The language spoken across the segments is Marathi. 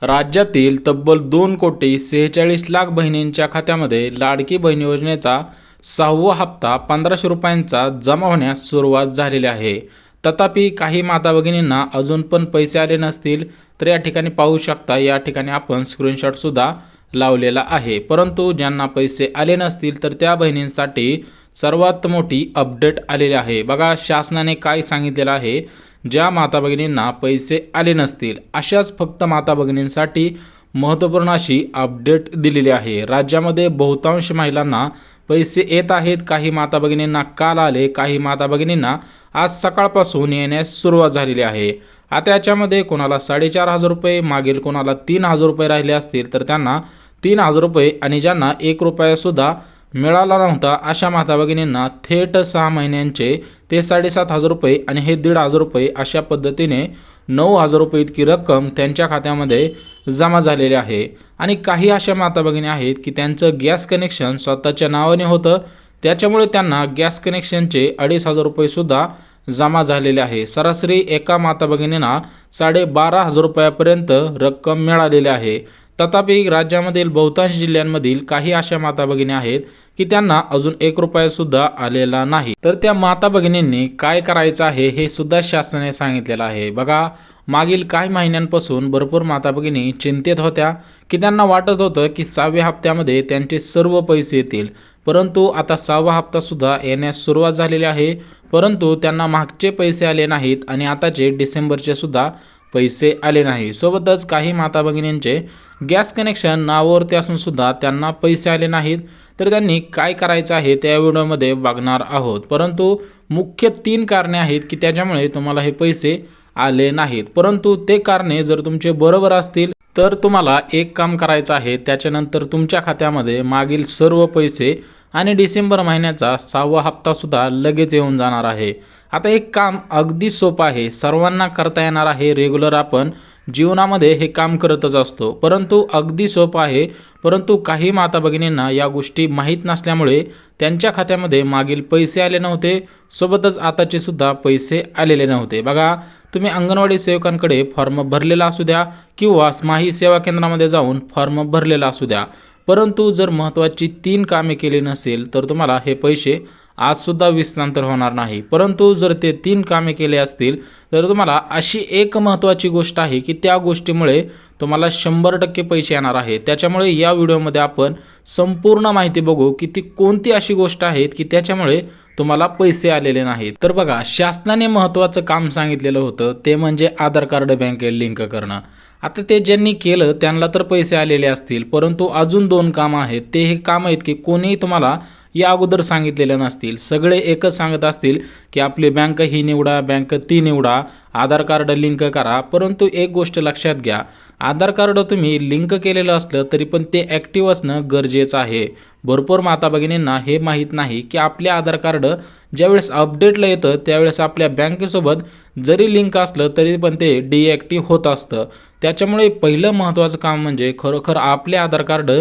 राज्यातील तब्बल 2,46,00,000 बहिणींच्या खात्यामध्ये लाडकी बहीण योजनेचा 6वा हप्ता 1,500 रुपयांचा जमा होण्यास सुरुवात झालेली आहे। तथापि काही माता भगिनींना अजून पण पैसे आले नसतील तर या ठिकाणी पाहू शकता, या ठिकाणी आपण स्क्रीनशॉट सुद्धा लावलेला आहे। परंतु ज्यांना पैसे आले नसतील तर त्या बहिणींसाठी सर्वात मोठी अपडेट आलेली आहे। बघा शासनाने काय सांगितलेलं आहे, ज्या माता भगिनींना पैसे आले नसतील अशाच फक्त माता भगिनींसाठी महत्त्वपूर्ण अशी अपडेट दिलेली आहे। राज्यामध्ये बहुतांश महिलांना पैसे येत आहेत। काही माता भगिनींना काल आले, काही माता भगिनींना आज सकाळपासून येण्यास सुरुवात झालेली आहे। आता याच्यामध्ये कोणाला 4,500 रुपये मागील कोणाला 3,000 रुपये राहिले असतील तर त्यांना 3,000 रुपये आणि ज्यांना 1 रुपया सुद्धा मिळाला नव्हता अशा माता भगिनींना थेट 6 महिन्यांचे ते 7,500 रुपये आणि हे 1,500 रुपये अशा पद्धतीने 9,000 रुपये इतकी रक्कम त्यांच्या खात्यामध्ये जमा झालेली आहे। आणि काही अशा माता भगिनी आहेत की त्यांचं गॅस कनेक्शन स्वतःच्या नावाने होतं, त्याच्यामुळे त्यांना गॅस कनेक्शनचे 2,500 रुपये सुद्धा जमा झालेले आहे। सरासरी एका माता भगिनींना 12,500 रुपयापर्यंत रक्कम मिळालेली आहे। तथापि राज्यामधील बहुतांश जिल्ह्यांमधील काही अशा माता भगिनी आहेत की त्यांना अजून 1 रुपया सुद्धा आलेला नाही। तर त्या माता भगिनींनी काय करायचं आहे हे सुद्धा शासनाने सांगितलेलं आहे। बघा मागील काही महिन्यांपासून भरपूर माता भगिनी चिंतित होत्या की त्यांना वाटत होतं की 6व्या हप्त्यामध्ये त्यांचे सर्व पैसे येतील, परंतु आता 6वा हप्ता सुद्धा येण्यास सुरुवात झालेली आहे। परंतु त्यांना मागचे पैसे आले नाहीत आणि आताचे डिसेंबरचे सुद्धा पैसे आले नाही। सोबतच काही माता भगिनींचे गॅस कनेक्शन नावावरती असून सुद्धा त्यांना पैसे आले नाहीत। तर त्यांनी काय करायचं आहे त्या व्हिडिओमध्ये बघणार आहोत। परंतु मुख्य 3 कारणे आहेत की त्याच्यामुळे तुम्हाला हे पैसे आले नाहीत। परंतु ते कारणे जर तुमचे बरोबर असतील तर तुम्हाला एक काम करायचं आहे, त्याच्यानंतर तुमच्या खात्यामध्ये मागील सर्व पैसे आणि डिसेंबर महिन्याचा 6वा हप्ता सुद्धा लगेच येऊन जाणार आहे। आता एक काम अगदी सोपं आहे, सर्वांना करता येणार आहे, रेग्युलर आपण जीवनामध्ये हे काम करतच असतो, परंतु अगदी सोपं आहे। परंतु काही माता भगिनींना या गोष्टी माहीत नसल्यामुळे त्यांच्या खात्यामध्ये मागील पैसे आले नव्हते, सोबतच आताचे सुद्धा पैसे आलेले नव्हते। बघा तुम्ही अंगणवाडी सेवकांकडे फॉर्म भरलेला असू द्या किंवा माही सेवा केंद्रामध्ये जाऊन फॉर्म भरलेला असू द्या, परंतु जर महत्त्वाची 3 कामे केली नसेल तर तुम्हाला हे पैसे आज सुद्धा हस्तांतर होणार नाही। परंतु जर ते 3 कामे केले असतील तर तुम्हाला अशी एक महत्त्वाची गोष्ट आहे की त्या गोष्टीमुळे तुम्हाला 100% पैसे येणार आहेत। त्याच्यामुळे या व्हिडिओमध्ये आपण संपूर्ण माहिती बघू की ती कोणती अशी गोष्ट आहेत की त्याच्यामुळे तुम्हाला पैसे आलेले नाहीत। तर बघा शासनाने महत्त्वाचं काम सांगितलेलं होतं ते म्हणजे आधार कार्ड बँकेत लिंक करणं। आता ते ज्यांनी केलं त्यांना तर पैसे आलेले असतील, परंतु अजून 2 कामं आहेत। ते हे काम आहेत की कोणीही तुम्हाला या अगोदर सांगितलेलं नसतील, सगळे एकच सांगत असतील की आपली बँक ही निवडा, बँक ती निवडा, आधार कार्ड लिंक करा। परंतु एक गोष्ट लक्षात घ्या, आधार कार्ड तुम्ही लिंक केलेलं असलं तरी पण ते ॲक्टिव्ह असणं गरजेचं आहे। भरपूर माता भगिनींना हे माहीत नाही की आपले आधार कार्ड ज्यावेळेस अपडेटला येतं त्यावेळेस आपल्या बँकेसोबत जरी लिंक असलं तरी पण ते डिॲक्टिव्ह होत असतं। त्याच्यामुळे पहिलं महत्त्वाचं काम म्हणजे खरोखर आपले आधार कार्ड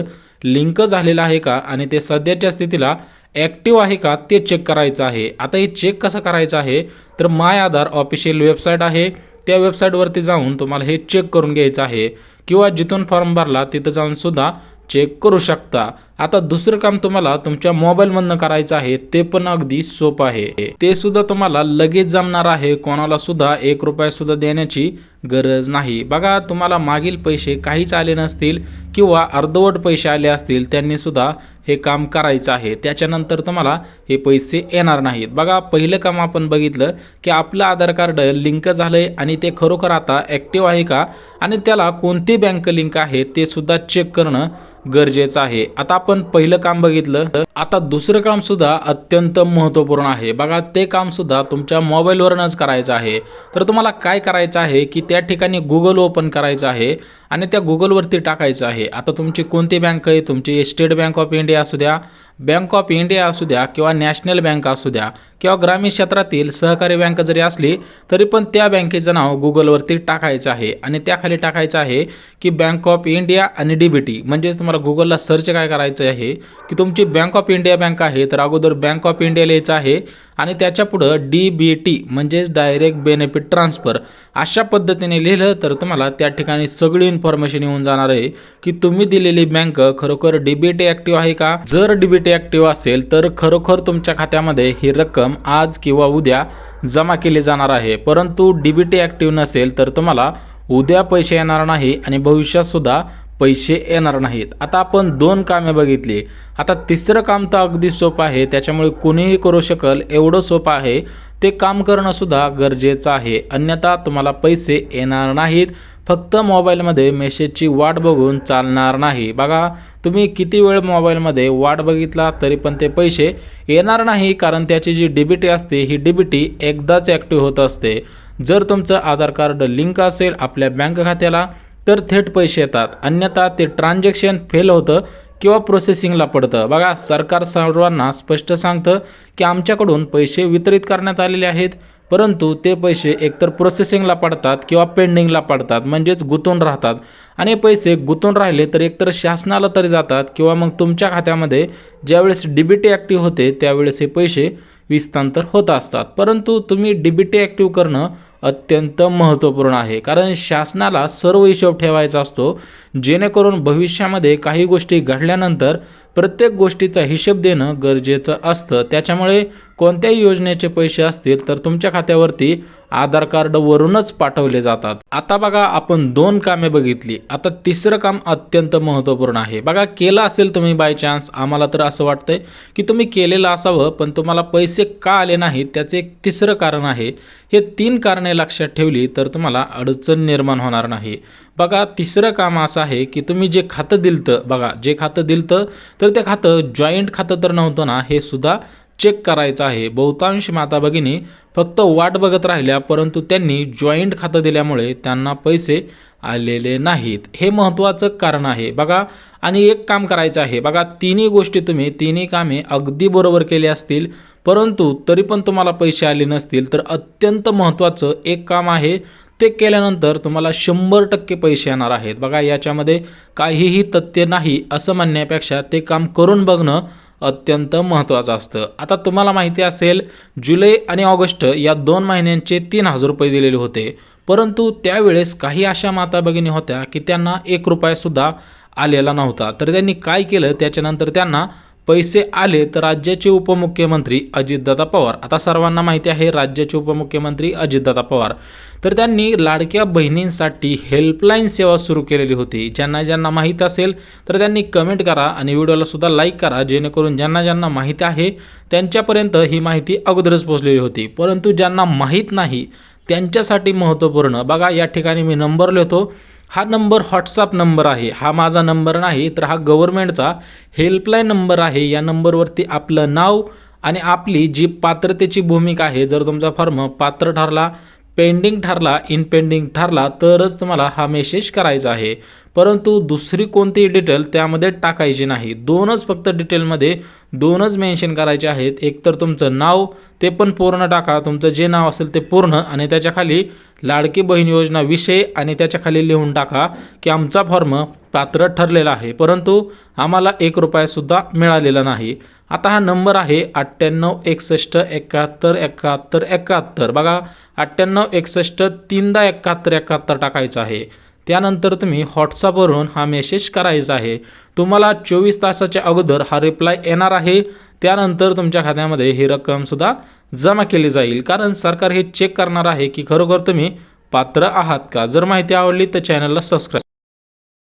लिंक झालेलं आहे का आणि ते सध्याच्या स्थितीला ॲक्टिव्ह आहे का ते चेक करायचं आहे। आता हे चेक कसं करायचं आहे तर माय आधार ऑफिशियल वेबसाईट आहे, त्या वेबसाईटवरती जाऊन तुम्हाला हे चेक करून घ्यायचं आहे किंवा जिथून फॉर्म भरला तिथं जाऊन सुद्धा चेक करू शकता। आता दुसरं काम तुम्हाला तुमच्या मोबाईलमधनं करायचं आहे, ते पण अगदी सोपं आहे, ते सुद्धा तुम्हाला लगेच जमणार आहे। कोणाला सुद्धा 1 रुपया सुद्धा देण्याची गरज नाही। बघा तुम्हाला मागील पैसे काहीच आले नसतील किंवा अर्धवट पैसे आले असतील त्यांनी सुद्धा हे काम करायचं आहे, त्याच्यानंतर तुम्हाला हे पैसे येणार नाहीत। बघा पहिलं काम आपण बघितलं की आपलं आधार कार्ड लिंक झालंय आणि ते खरोखर आता ॲक्टिव्ह आहे का आणि त्याला कोणती बँक लिंक आहे ते सुद्धा चेक करणं गरजेचं आहे। आता आपण पहिलं काम बघितलं, आता दुसरं काम सुद्धा अत्यंत महत्त्वपूर्ण आहे। बघा ते काम सुद्धा तुमच्या मोबाईलवरूनच करायचं आहे। तर तुम्हाला काय करायचं आहे की त्या ठिकाणी गुगल ओपन करायचं आहे आणि त्या गुगलवरती टाकायचं आहे आता तुमची कोणती बँक आहे, तुमची स्टेट बँक ऑफ इंडिया असू द्या, बँक ऑफ इंडिया असू द्या किंवा नॅशनल बँक असू द्या किंवा ग्रामीण क्षेत्रातील सहकारी बँक जरी असली तरी पण त्या बँकेचं नाव गुगलवरती टाकायचं आहे आणि त्याखाली टाकायचं आहे की बँक ऑफ इंडिया आणि DBT। म्हणजेच तुम्हाला गुगलला सर्च काय करायचं आहे की तुमची bank of of India bank आहे तर अगोदर बँक ऑफ इंडिया लिहायचं आहे आणि त्याच्या पुढं DBT म्हणजेच डायरेक्ट बेनिफिट ट्रान्सफर अशा पद्धतीने लिहिलं तर तुम्हाला त्या ठिकाणी सगळी इन्फॉर्मेशन येऊन जाणार आहे की तुम्ही दिलेली बँक खरोखर DBT ॲक्टिव्ह आहे का। जर DBT ॲक्टिव्ह असेल तर खरोखर तुमच्या खात्यामध्ये ही रक्कम आज किंवा उद्या जमा केली जाणार आहे, परंतु DBT ॲक्टिव्ह नसेल तर तुम्हाला उद्या पैसे येणार नाही आणि भविष्यात सुद्धा पैसे येणार नाहीत। आता आपण 2 कामे बघितली, आता तिसरं काम तर अगदी सोपं आहे, त्याच्यामुळे कोणीही करू शकेल एवढं सोपं आहे, ते काम करणं सुद्धा गरजेचं आहे, अन्यथा तुम्हाला पैसे येणार नाहीत। फक्त मोबाईलमध्ये मेसेजची वाट बघून चालणार नाही। बघा तुम्ही किती वेळ मोबाईलमध्ये वाट बघितला तरी पण ते पैसे येणार नाही, कारण त्याची जी DBT असते ही DBT एकदाच ॲक्टिव्ह होत असते। जर तुमचं आधार कार्ड लिंक असेल आपल्या बँक खात्याला तर थेट पैसे येतात, अन्यथा ते ट्रान्झॅक्शन फेल होतं किंवा प्रोसेसिंगला पडतं। बघा सरकार सर्वांना स्पष्ट सांगतं की आमच्याकडून पैसे वितरित करण्यात आलेले आहेत, परंतु ते पैसे एकतर प्रोसेसिंगला पडतात किंवा पेंडिंगला पडतात, म्हणजेच गुंतून राहतात आणि पैसे गुंतून राहिले तर एकतर शासनाला तरी जातात किंवा मग तुमच्या खात्यामध्ये ज्यावेळेस DBT ॲक्टिव्ह होते त्यावेळेस हे पैसे विस्तांतर होत असतात। परंतु तुम्ही DBT ॲक्टिव्ह करणं अत्यंत महत्त्वपूर्ण आहे, कारण शासनाला सर्व हिशोब ठेवायचा असतो, जेणेकरून भविष्यामध्ये काही गोष्टी घडल्यानंतर प्रत्येक गोष्टीचा हिशोब देणं गरजेचं असतं। त्याच्यामुळे कोणत्याही योजनेचे पैसे असतील तर तुमच्या खात्यावरती आधार कार्डवरूनच पाठवले जातात। आता बघा आपण 2 कामे बघितली, आता तिसरं काम अत्यंत महत्त्वपूर्ण आहे। बघा केलं असेल तुम्ही बाय चान्स, आम्हाला तर असं वाटतंय की तुम्ही केलेलं असावं पण तुम्हाला पैसे का आले नाहीत त्याचे एक तिसरं कारण आहे। हे 3 कारणे लक्षात ठेवली तर तुम्हाला अडचण निर्माण होणार नाही। बघा तिसरं काम असं आहे की तुम्ही जे खातं दिलतं, बघा जे खातं दिलतं तर ते खातं जॉईंट खातं तर नव्हतं ना, हे सुद्धा चेक करायचं आहे। बहुतांश माता भगिनी फक्त वाट बघत राहिल्या, परंतु त्यांनी जॉईंट खातं दिल्यामुळे त्यांना पैसे आलेले नाहीत, हे महत्त्वाचं कारण आहे। बघा आणि एक काम करायचं आहे, बघा तिन्ही गोष्टी तुम्ही तिन्ही कामे अगदी बरोबर केली असतील परंतु तरी पण तुम्हाला पैसे आले नसतील तर अत्यंत महत्त्वाचं एक काम आहे, ते केल्यानंतर तुम्हाला 100% पैसे येणार आहेत। बघा याच्यामध्ये काहीही तथ्य नाही असं म्हणण्यापेक्षा ते काम करून बघणं अत्यंत महत्त्वाचं असतं। आता तुम्हाला माहिती असेल जुलै आणि ऑगस्ट या 2 महिन्यांचे 3000 रुपये दिलेले होते, परंतु त्यावेळेस काही अशा माता भगिनी होत्या की त्यांना 1 रुपया सुद्धा आलेला नव्हता, तर त्यांनी काय केलं, त्याच्यानंतर त्यांना पैसे आले तर राज्याचे उपमुख्यमंत्री अजितदादा पवार, आता सर्वांना माहिती आहे राज्याचे उपमुख्यमंत्री अजितदादा पवार, तर त्यांनी लाडक्या बहिणींसाठी हेल्पलाईन सेवा सुरू केलेली होती। ज्यांना ज्यांना माहीत असेल तर त्यांनी कमेंट करा आणि व्हिडिओला सुद्धा लाईक करा, जेणेकरून ज्यांना ज्यांना माहिती आहे त्यांच्यापर्यंत ही माहिती अगोदरच पोहोचलेली होती, परंतु ज्यांना माहीत नाही त्यांच्यासाठी महत्त्वपूर्ण। बघा या ठिकाणी मी नंबर लिहितो, हा नंबर व्हॉट्सअप नंबर आहे, हा माझा नंबर नाही तर हा गव्हर्नमेंटचा हेल्पलाईन नंबर आहे। या नंबरवरती आपलं नाव आणि आपली जी पात्रतेची भूमिका आहे, जर तुमचा फॉर्म पात्र ठरला, पेंडिंग ठरला, इन पेंडिंग ठरला तरच तुम्हाला हा मेसेज करायचा आहे, परंतु दुसरी कोणतीही डिटेल त्यामध्ये टाकायची नाही। 2च फक्त डिटेलमध्ये 2च मेन्शन करायचे आहेत, एक तर तुमचं नाव ते पण पूर्ण टाका, तुमचं जे नाव असेल ते पूर्ण आणि त्याच्याखाली लाडकी बहीण योजना विषय आणि त्याच्याखाली लिहून टाका की आमचा फॉर्म पात्र ठरलेला आहे परंतु आम्हाला 1 रुपया सुद्धा मिळालेला नाही। आता हा नंबर आहे 98 61 71 71 71, बघा 98 61 3दा 71 71 टाकायचं आहे। त्यानंतर तुम्ही व्हॉट्सअपवरून हा मेसेज करायचा आहे, तुम्हाला 24 तासाच्या अगोदर हा रिप्लाय येणार आहे, त्यानंतर तुमच्या खात्यामध्ये ही रक्कमसुद्धा जमा केली जाईल, कारण सरकार हे चेक करणार आहे की खरोखर तुम्ही पात्र आहात का। जर माहिती आवडली तर चॅनलला सबस्क्राईब